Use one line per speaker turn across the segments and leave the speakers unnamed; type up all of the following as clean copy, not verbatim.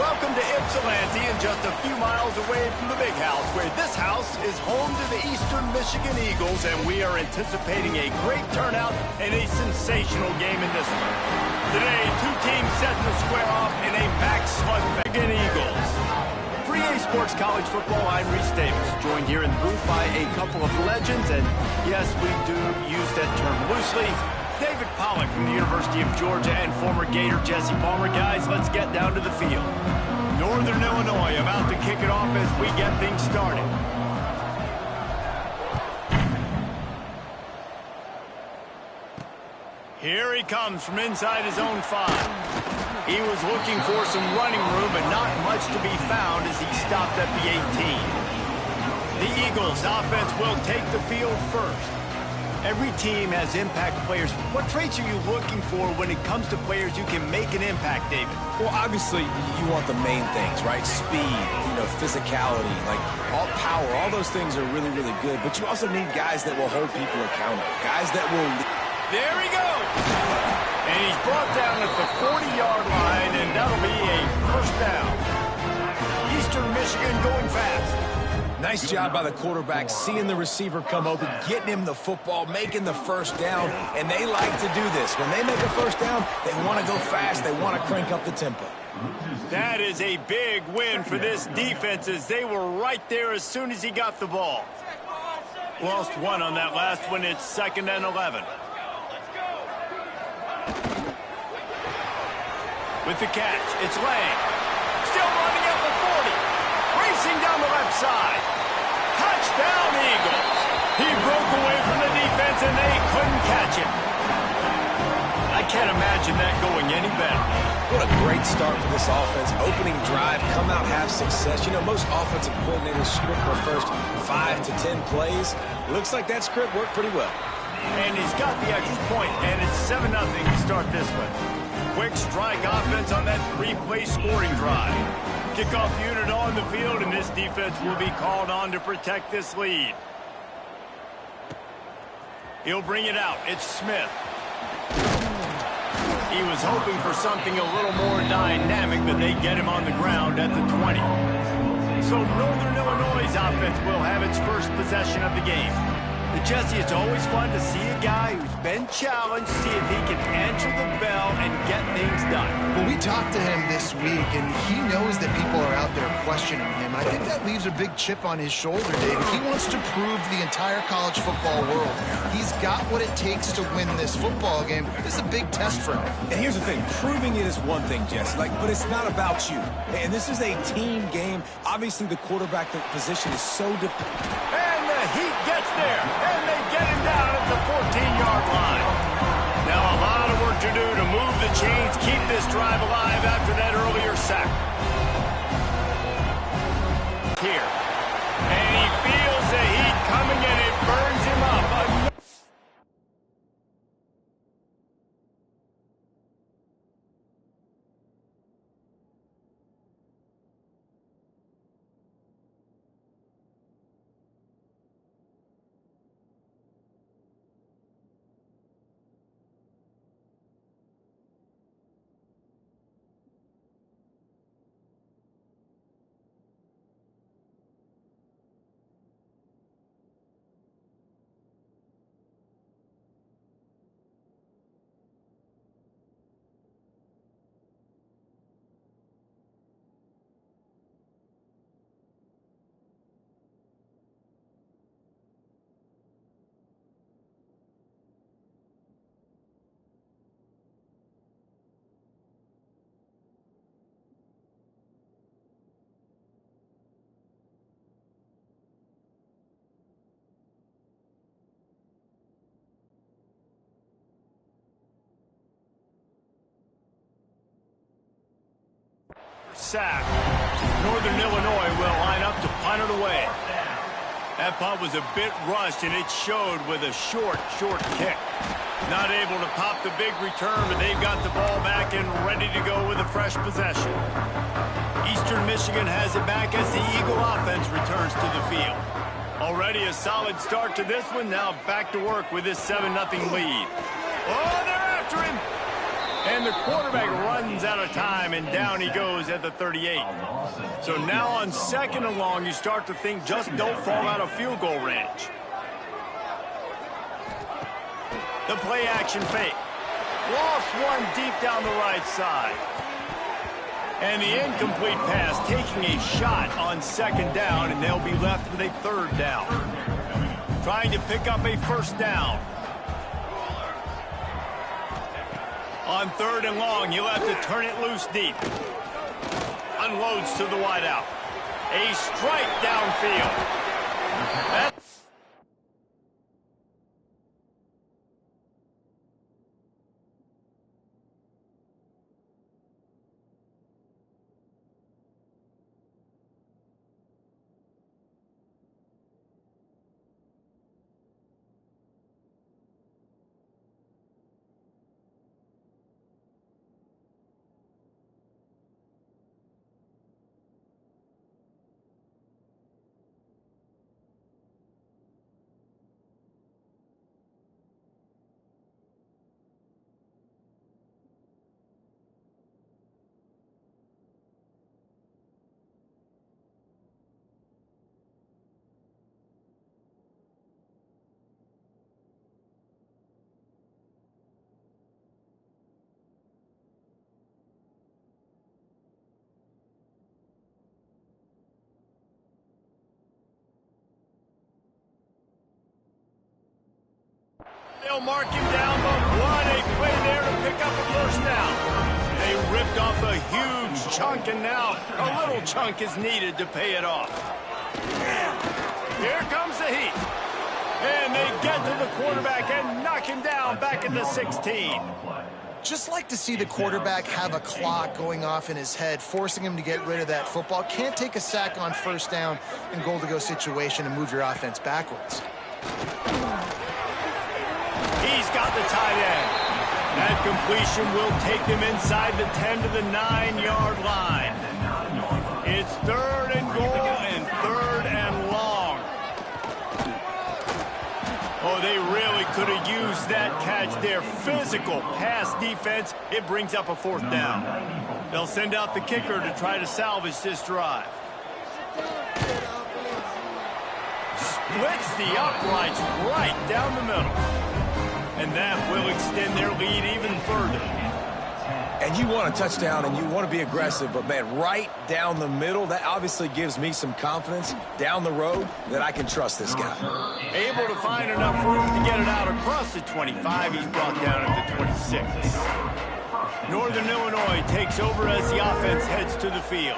Welcome to Ypsilanti, and just a few miles away from the Big House, where this house is home to the Eastern Michigan Eagles, and we are anticipating a great turnout and a sensational game in this one. Today, two teams set to square off in a max slugfest. Michigan Eagles. For EA Sports College Football, I'm Reese Davis, joined here in the booth by a couple of legends, and yes, we do use that term loosely. David Pollack from the University of Georgia and former Gator Jesse Palmer. Guys, let's get down to the field. Northern Illinois about to kick it off as we get things started. Here he comes from inside his own 5. He was looking for some running room, but not much to be found as he stopped at the 18. The Eagles offense will take the field first. Every team has impact players. What traits are you looking for when it comes to players who can make an impact, David?
Well, obviously, you want the main things, right? Speed, physicality, like all power, all those things are really, really good. But you also need guys that will hold people accountable, guys that will...
There he goes! And he's brought down at the 40-yard line, and that'll be a first down. Eastern Michigan going fast.
Nice job by the quarterback, seeing the receiver come open, getting him the football, making the first down, and they like to do this. When they make a first down, they want to go fast, they want to crank up the tempo.
That is a big win for this defense, as they were right there as soon as he got the ball. Lost one on that last one. It's 2nd and 11. With the catch, it's Lang. Still running at the 40. Racing down the left side. Touchdown, Eagles. He broke away from the defense, and they couldn't catch him. I can't imagine that going any better.
What a great start for this offense. Opening drive, come out, have success. Most offensive coordinators script their first 5 to 10 plays. Looks like that script worked pretty well.
And he's got the extra point, and it's 7-0 to start this one. Quick strike offense on that 3-play scoring drive. Kickoff unit on the field, and this defense will be called on to protect this lead. He'll bring it out. It's Smith. He was hoping for something a little more dynamic, but they get him on the ground at the 20. So Northern Illinois' offense will have its first possession of the game. But Jesse, it's always fun to see a guy who's been challenged, see if he can answer the bell and get things done.
Well, we talked to him this week, and he knows that people are out there questioning him. I think that leaves a big chip on his shoulder, David. He wants to prove to the entire college football world he's got what it takes to win this football game. This is a big test for him.
And here's the thing, proving it is one thing, Jesse, but it's not about you. And this is a team game. Obviously, the quarterback position is so dependent.
And the Heat gets there, and they get him down at the 14-yard line. Now a lot of work to do to move the chains, keep this drive alive after that earlier sack. Here. And he feels the heat coming, and it burns him up. Sack. Northern Illinois will line up to punt it away. That punt was a bit rushed, and it showed with a short kick. Not able to pop the big return, but they've got the ball back and ready to go with a fresh possession. Eastern Michigan has it back as the Eagle offense returns to the field. Already a solid start to this one. Now back to work with this 7-0 lead. Oh, they're after him. And And the quarterback runs out of time, and down he goes at the 38. So now on 2nd and long, you start to think just don't fall out of field goal range. The play action fake. Lost one deep down the right side. And the incomplete pass taking a shot on 2nd down, and they'll be left with a 3rd down. Trying to pick up a 1st down. On 3rd and long, he'll have to turn it loose deep. Unloads to the wideout. A strike downfield. That's they'll mark him down, but what a play there to pick up a 1st down. They ripped off a huge chunk, and now a little chunk is needed to pay it off. Here comes the heat. And they get to the quarterback and knock him down back at the 16.
Just like to see the quarterback have a clock going off in his head, forcing him to get rid of that football. Can't take a sack on 1st down in goal-to-go situation and move your offense backwards.
He's got the tight end. That completion will take them inside the 10 to the 9-yard line. It's 3rd and goal and 3rd and long. Oh, they really could have used that catch there. Physical pass defense. It brings up a 4th down. They'll send out the kicker to try to salvage this drive. Splits the uprights right down the middle. And that will extend their lead even further.
And you want a touchdown and you want to be aggressive, but man, right down the middle, that obviously gives me some confidence down the road that I can trust this guy.
Able to find enough room to get it out across the 25. He's brought down at the 26. Northern Illinois takes over as the offense heads to the field.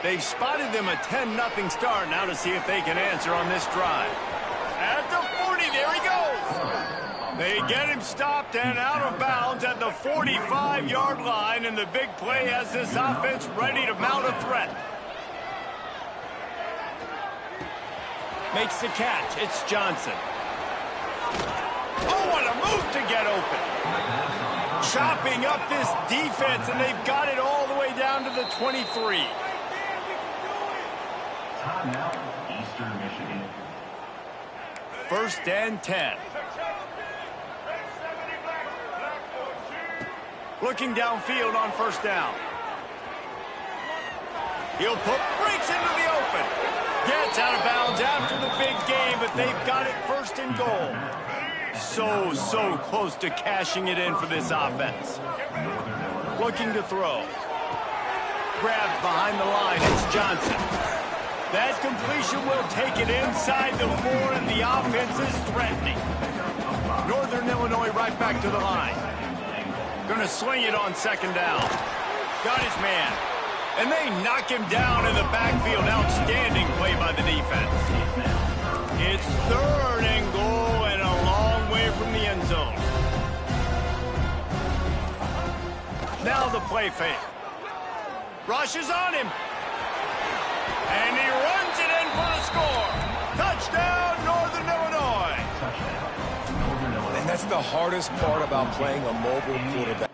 They've spotted them a 10-0 start. Now to see if they can answer on this drive. At the 40, there he goes. They get him stopped and out of bounds at the 45-yard line, and the big play has this offense ready to mount a threat. Makes the catch. It's Johnson. Oh, what a move to get open. Chopping up this defense, and they've got it all the way down to the 23.
Timeout, Eastern Michigan.
1st and 10. Looking downfield on 1st down. He'll breaks into the open. Gets out of bounds after the big game, but they've got it 1st and goal. So close to cashing it in for this offense. Looking to throw. Grabbed behind the line. It's Johnson. That completion will take it inside the 4, and the offense is threatening. Northern Illinois right back to the line. Gonna swing it on 2nd down. Got his man. And they knock him down in the backfield. Outstanding play by the defense. It's 3rd and goal and a long way from the end zone. Now the play fake. Rushes on him. And he runs it in for the score. Touchdown, Northern Illinois.
And that's the hardest part about playing a mobile quarterback.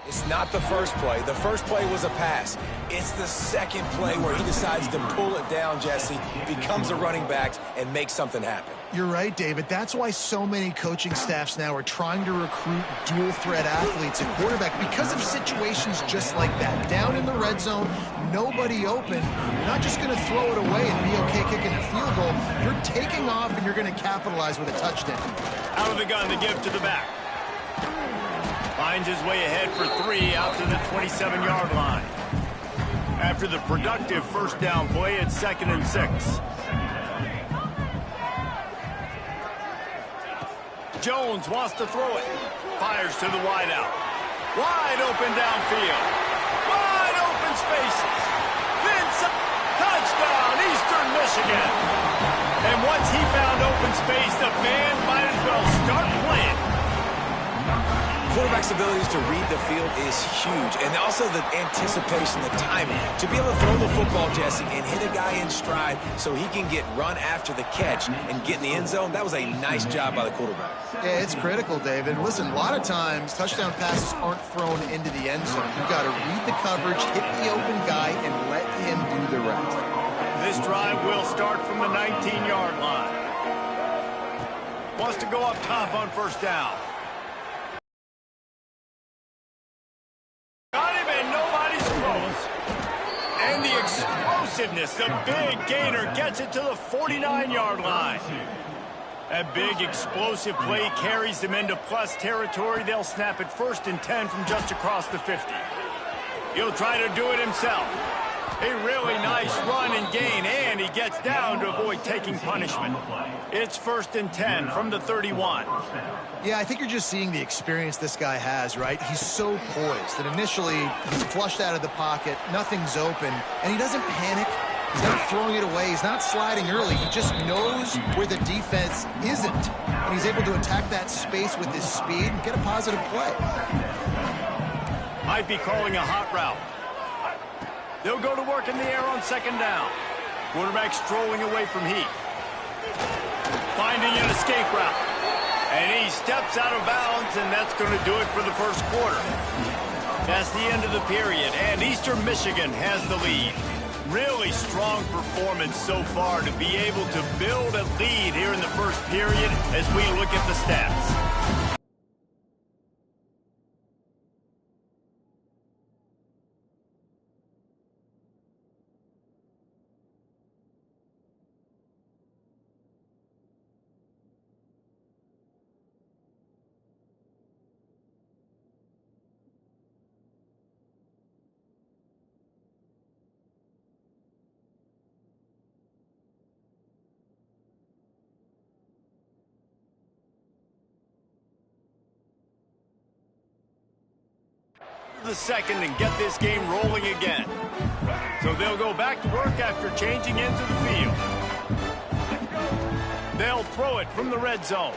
It's not the first play. The first play was a pass. It's the second play where he decides to pull it down, Jesse, becomes a running back, and makes something happen.
You're right, David. That's why so many coaching staffs now are trying to recruit dual-threat athletes at quarterback because of situations just like that. Down in the red zone, nobody open. You're not just going to throw it away and be okay kicking a field goal. You're taking off, and you're going to capitalize with a touchdown.
Out of the gun to give to the back. Finds his way ahead for 3 out to the 27-yard line. After the productive first down play, it's 2nd and 6. Jones wants to throw it. Fires to the wideout. Wide open downfield. Wide open spaces. Vincent, touchdown, Eastern Michigan. And once he found open space, the band might as well start playing.
Quarterback's abilities to read the field is huge, and also the anticipation, the timing. To be able to throw the football, Jesse, and hit a guy in stride so he can get run after the catch and get in the end zone, that was a nice job by the quarterback.
Yeah, it's critical, David. Listen, a lot of times touchdown passes aren't thrown into the end zone. You've got to read the coverage, hit the open guy, and let him do the rest.
This drive will start from the 19-yard line. Wants to go up top on first down. And the explosiveness, the big gainer gets it to the 49-yard line. That big explosive play carries them into plus territory. They'll snap it 1st and 10 from just across the 50. He'll try to do it himself. A really nice run and gain, and he gets down to avoid taking punishment. It's 1st and 10 from the 31.
Yeah, I think you're just seeing the experience this guy has, right? He's so poised that initially he's flushed out of the pocket, nothing's open, and he doesn't panic. He's not throwing it away. He's not sliding early. He just knows where the defense isn't, and he's able to attack that space with his speed and get a positive play.
Might be calling a hot route. They'll go to work in the air on 2nd down. Quarterback strolling away from heat. Finding an escape route. And he steps out of bounds, and that's going to do it for the first quarter. That's the end of the period, and Eastern Michigan has the lead. Really strong performance so far to be able to build a lead here in the first period as we look at the stats. The second and get this game rolling again. So they'll go back to work after changing into the field. They'll throw it from the red zone.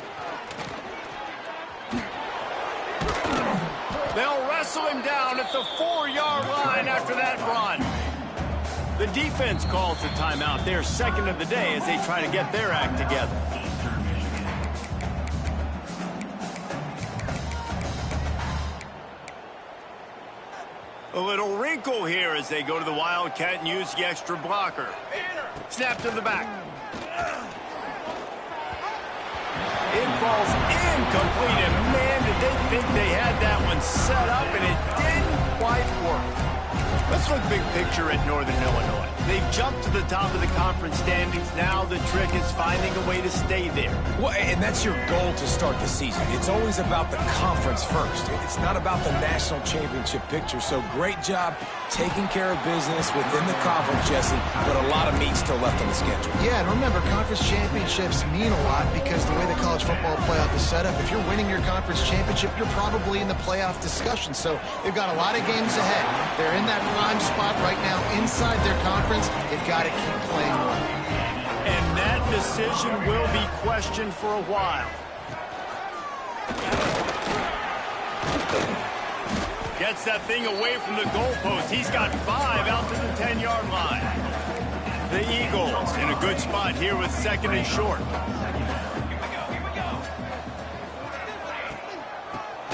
They'll wrestle him down at the 4-yard line after that run. The defense calls the timeout, their second of the day, as they try to get their act together. A little wrinkle here as they go to the Wildcat and use the extra blocker. Snap to the back. It falls incomplete, and man, did they think they had that one set up, and it didn't quite work. Let's look big picture at Northern Illinois. They've jumped to the top of the conference standings. Now the trick is finding a way to stay there.
Well, and that's your goal to start the season. It's always about the conference first. It's not about the national championship picture. So great job taking care of business within the conference, Jesse, but a lot of meat still left on the schedule.
Yeah, and remember, conference championships mean a lot because the way the college football playoff is set up, if you're winning your conference championship, you're probably in the playoff discussion. So they've got a lot of games ahead. They're in that prime spot right now inside their conference. They've got to keep playing well.
And that decision will be questioned for a while. Gets that thing away from the goalpost. He's got 5 out to the 10-yard line. The Eagles in a good spot here with 2nd and short.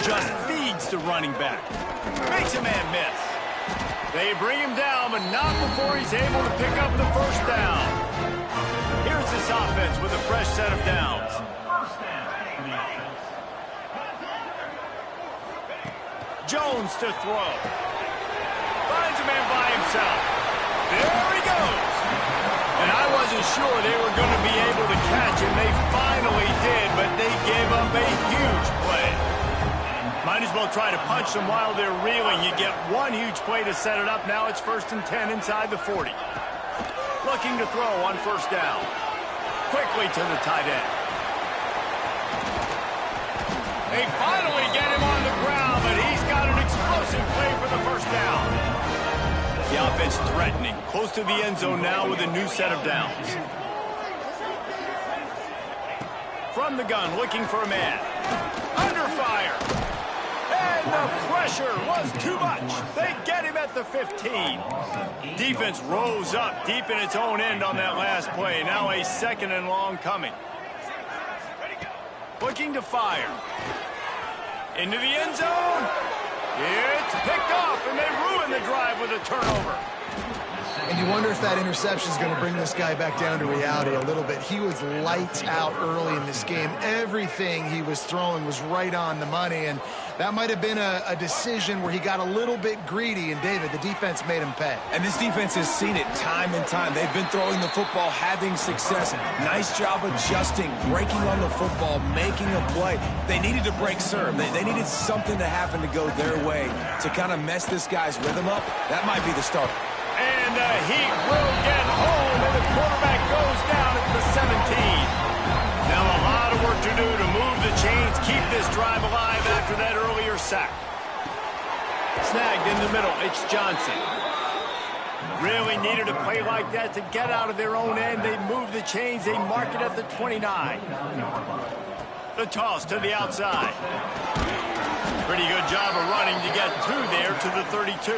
Just feeds leads the running back. Makes a man miss. They bring him down, but not before he's able to pick up the first down. Here's this offense with a fresh set of downs. Jones to throw. Finds a man by himself. There he goes. And I wasn't sure they were going to be able to catch him. They finally did, but they gave up a huge play. Might as well try to punch them while they're reeling. You get one huge play to set it up. Now it's 1st and 10 inside the 40. Looking to throw on first down. Quickly to the tight end. They finally get him on the ground, but he's got an explosive play for the first down. The offense threatening. Close to the end zone now with a new set of downs. From the gun, looking for a man. Under fire. And the pressure was too much. They get him at the 15. Defense rose up deep in its own end on that last play. Now a 2nd and long coming. Looking to fire. Into the end zone. It's picked off, and they ruin the drive with a turnover.
And you wonder if that interception is going to bring this guy back down to reality a little bit. He was lights out early in this game. Everything he was throwing was right on the money, and that might have been a decision where he got a little bit greedy, and David, the defense made him pay.
And this defense has seen it time and time. They've been throwing the football, having success. Nice job adjusting, breaking on the football, making a play. They needed to break serve. They needed something to happen to go their way to kind of mess this guy's rhythm up. That might be the start.
And the Heat will get home, and the quarterback goes down at the 17. Now a lot of work to do to move the chains, keep this drive alive after that earlier sack. Snagged in the middle, it's Johnson. Really needed a play like that to get out of their own end. They move the chains, they mark it at the 29. The toss to the outside. Pretty good job of running to get two there to the 32.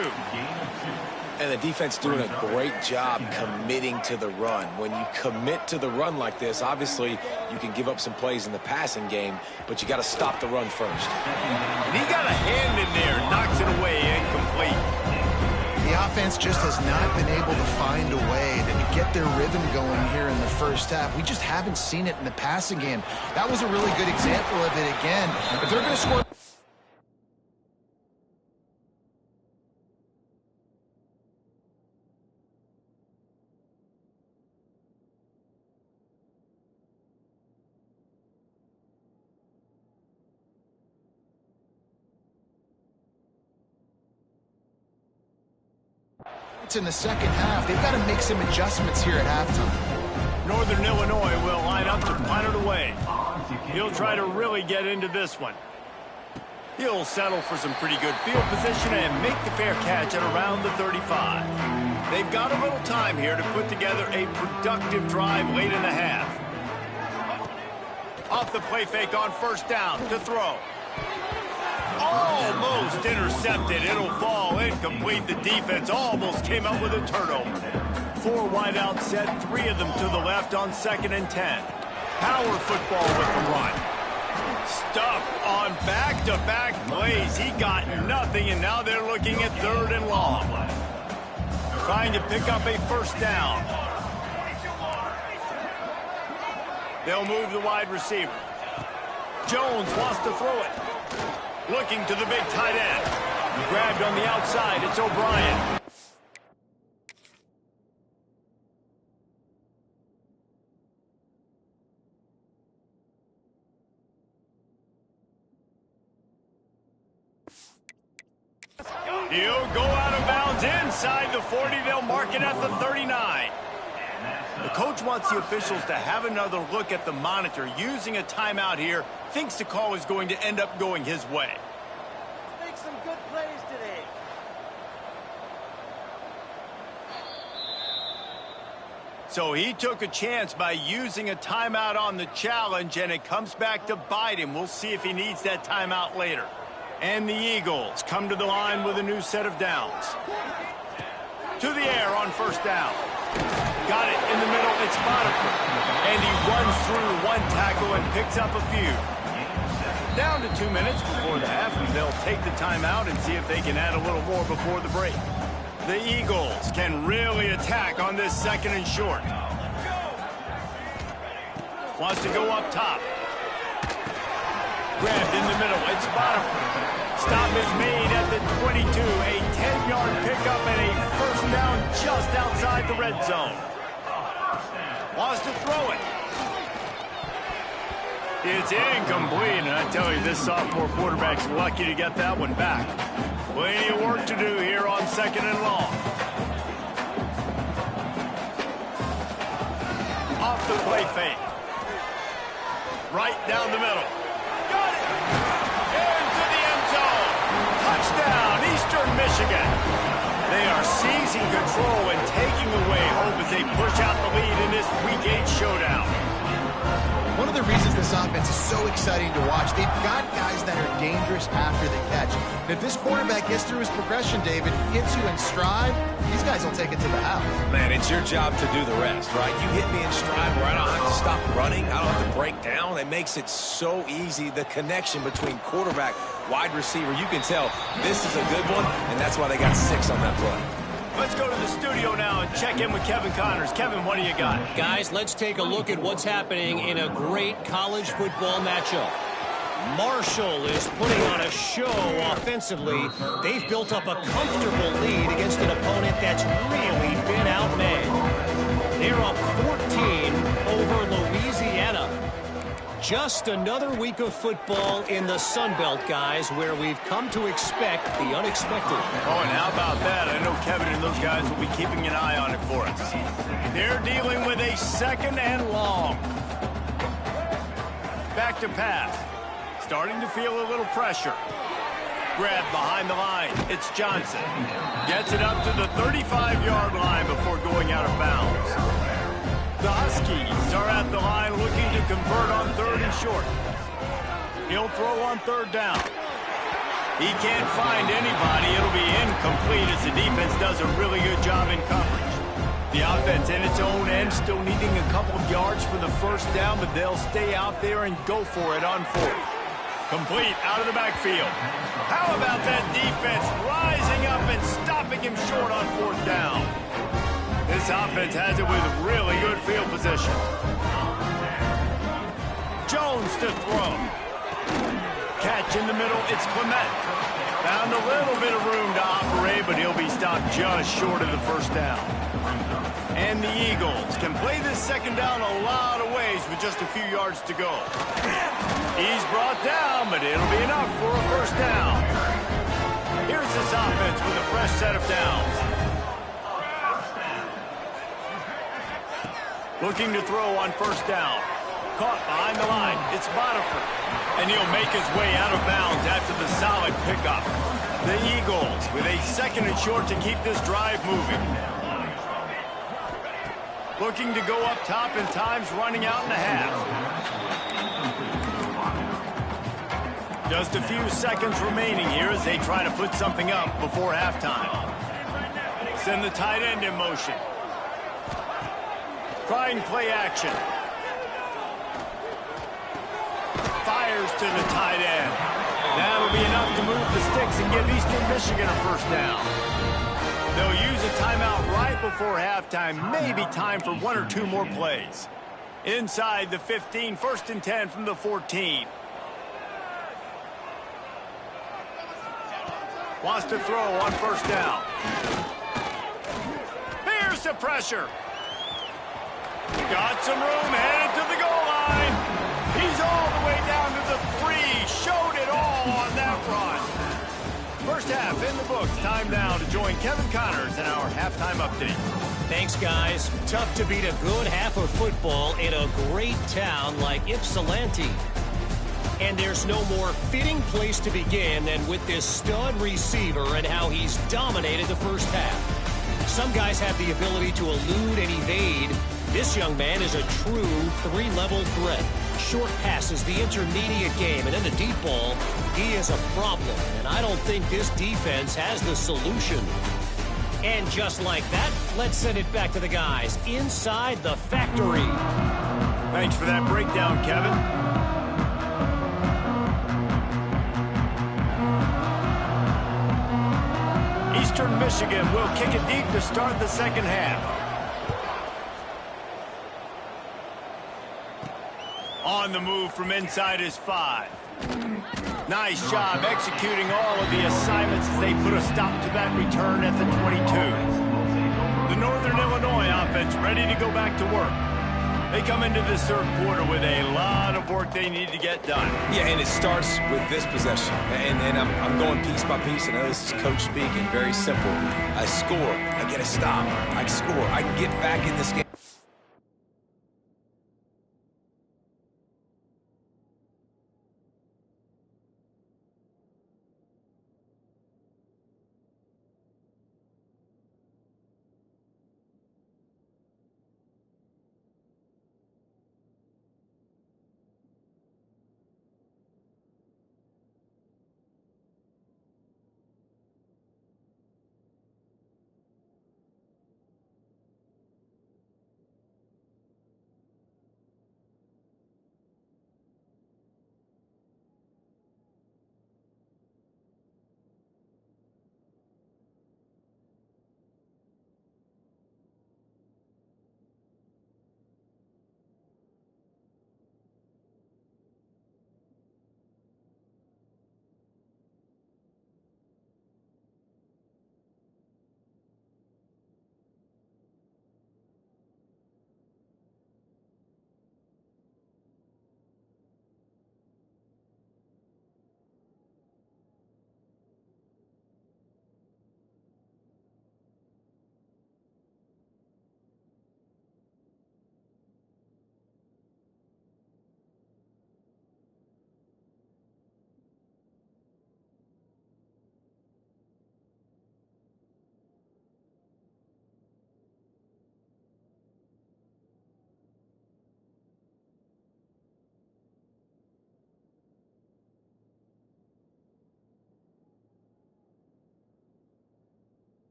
And the defense doing a great job committing to the run. When you commit to the run like this, obviously you can give up some plays in the passing game, but you got to stop the run first.
And he got a hand in there, knocks it away, incomplete.
The offense just has not been able to find a way to get their rhythm going here in the first half. We just haven't seen it in the passing game. That was a really good example of it again. If they're going to score... in the second half, they've got to make some adjustments here at halftime.
Northern Illinois will line up to punt it away. He'll try to really get into this one. He'll settle for some pretty good field position and make the fair catch at around the 35. They've got a little time here to put together a productive drive late in the half. Off the play fake on first down to throw. Almost intercepted. It'll fall incomplete. The defense almost came up with a turnover. 4 wide out set, 3 of them to the left on 2nd and 10. Power football with the run. Stuff on back-to-back plays. He got nothing, and now they're looking at 3rd and long. Trying to pick up a first down. They'll move the wide receiver. Jones wants to throw it. Looking to the big tight end. Grabbed on the outside, it's O'Brien. He'll go out of bounds inside the 40. They'll mark it at the 39. The coach wants the officials to have another look at the monitor. Using a timeout here, thinks the call is going to end up going his way.
Make some good plays today.
So he took a chance by using a timeout on the challenge, and it comes back to bite him. We'll see if he needs that timeout later. And the Eagles come to the line with a new set of downs. To the air on first down. Got it in the middle, it's Bonifer. And he runs through one tackle and picks up a few. down to 2 minutes before the half, and they'll take the timeout and see if they can add a little more before the break. The Eagles can really attack on this 2nd and short. Wants to go up top. Grabbed in the middle. It's Bonifer. Stop is made at the 22. A 10-yard pickup and a first down just outside the red zone. Wants to throw it. It's incomplete, and I tell you, this sophomore quarterback's lucky to get that one back. Plenty of work to do here on 2nd and long. Off the play fake. Right down the middle. Got it! Into the end zone. Touchdown, Eastern Michigan. They are seizing control and taking away hope as they push out the lead in this Week 8 showdown.
One of the reasons this offense is so exciting to watch, they've got guys that are dangerous after the catch. And if this quarterback gets through his progression, David, hits you in stride, these guys will take it to the house.
Man, it's your job to do the rest, right? You hit me in stride where I don't have to stop running. I don't have to break down. It makes it so easy. The connection between quarterback, wide receiver, you can tell this is a good one, and that's why they got 6 on that play.
Let's go to the studio now and check in with Kevin Connors. Kevin, what do you got?
Guys, let's take a look at what's happening in a great college football matchup. Marshall is putting on a show offensively. They've built up a comfortable lead against an opponent that's really been outmatched. They're up 14 over Louisiana. Just another week of football in the Sun Belt, guys, where we've come to expect the unexpected.
Oh, and how about that? I know Kevin and those guys will be keeping an eye on it for us. They're dealing with a 2nd and long. Back to pass. Starting to feel a little pressure. Grab behind the line. It's Johnson. Gets it up to the 35-yard line before going out of bounds. The Huskies are at the line looking to convert on 3rd and short. He'll throw on 3rd down. He can't find anybody. It'll be incomplete as the defense does a really good job in coverage. The offense in its own end still needing a couple of yards for the first down, but they'll stay out there and go for it on 4th. Complete out of the backfield. How about that defense rising up and stopping him short on 4th down? This offense has it with really good field position. Jones to throw. Catch in the middle, it's Clement. Found a little bit of room to operate, but he'll be stopped just short of the first down. And the Eagles can play this 2nd down a lot of ways with just a few yards to go. He's brought down, but it'll be enough for a first down. Here's this offense with a fresh set of downs. Looking to throw on 1st down. Caught behind the line. It's Bonifer. And he'll make his way out of bounds after the solid pickup. The Eagles with a 2nd and short to keep this drive moving. Looking to go up top, and time's running out in the half. Just a few seconds remaining here as they try to put something up before halftime. Send the tight end in motion. Trying play action. Fires to the tight end. That'll be enough to move the sticks and give Eastern Michigan a first down. They'll use a timeout right before halftime. Maybe time for 1 or 2 more plays. Inside the 15, 1st and 10 from the 14. Wants to throw on 1st down. Here's the pressure. Got some room, headed to the goal line. He's all the way down to the 3. Showed it all on that run. First half in the books. Time now to join Kevin Connors in our halftime update.
Thanks, guys. Tough to beat a good half of football in a great town like Ypsilanti. And there's no more fitting place to begin than with this stud receiver and how he's dominated the first half. Some guys have the ability to elude and evade. This young man is a true 3-level threat. Short passes, the intermediate game, and in the deep ball, he is a problem. And I don't think this defense has the solution. And just like that, let's send it back to the guys inside the factory.
Thanks for that breakdown, Kevin. Eastern Michigan will kick it deep to start the second half. On the move from inside his 5. Nice job executing all of the assignments as they put a stop to that return at the 22. The Northern Illinois offense ready to go back to work. They come into this third quarter with a lot of work they need to get done.
Yeah, and it starts with this possession. And I'm going piece by piece. I know this is coach speaking, very simple. I score, I get a stop, I score, I can get back in this game.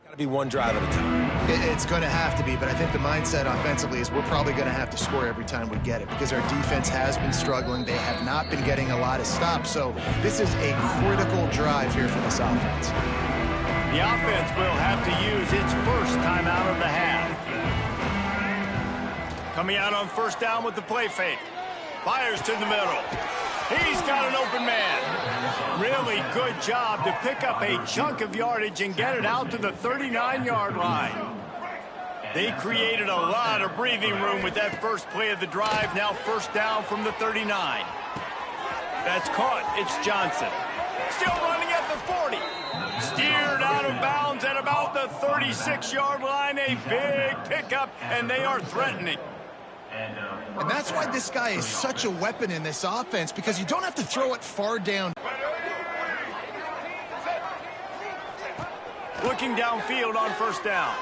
Got to be one drive at a time.
It's going to have to be, but I think the mindset offensively is we're probably going to have to score every time we get it because our defense has been struggling. They have not been getting a lot of stops, so this is a critical drive here for this offense.
The offense will have to use its first timeout of the half. Coming out on first down with the play fake. Fires to the middle. He's got an open man. Really good job to pick up a chunk of yardage and get it out to the 39-yard line. They created a lot of breathing room with that first play of the drive. Now first down from the 39. That's caught. It's Johnson. Still running at the 40. Steered out of bounds at about the 36-yard line. A big pickup, and they are threatening.
And that's why this guy is such a weapon in this offense, because you don't have to throw it far down.
Looking downfield on first down.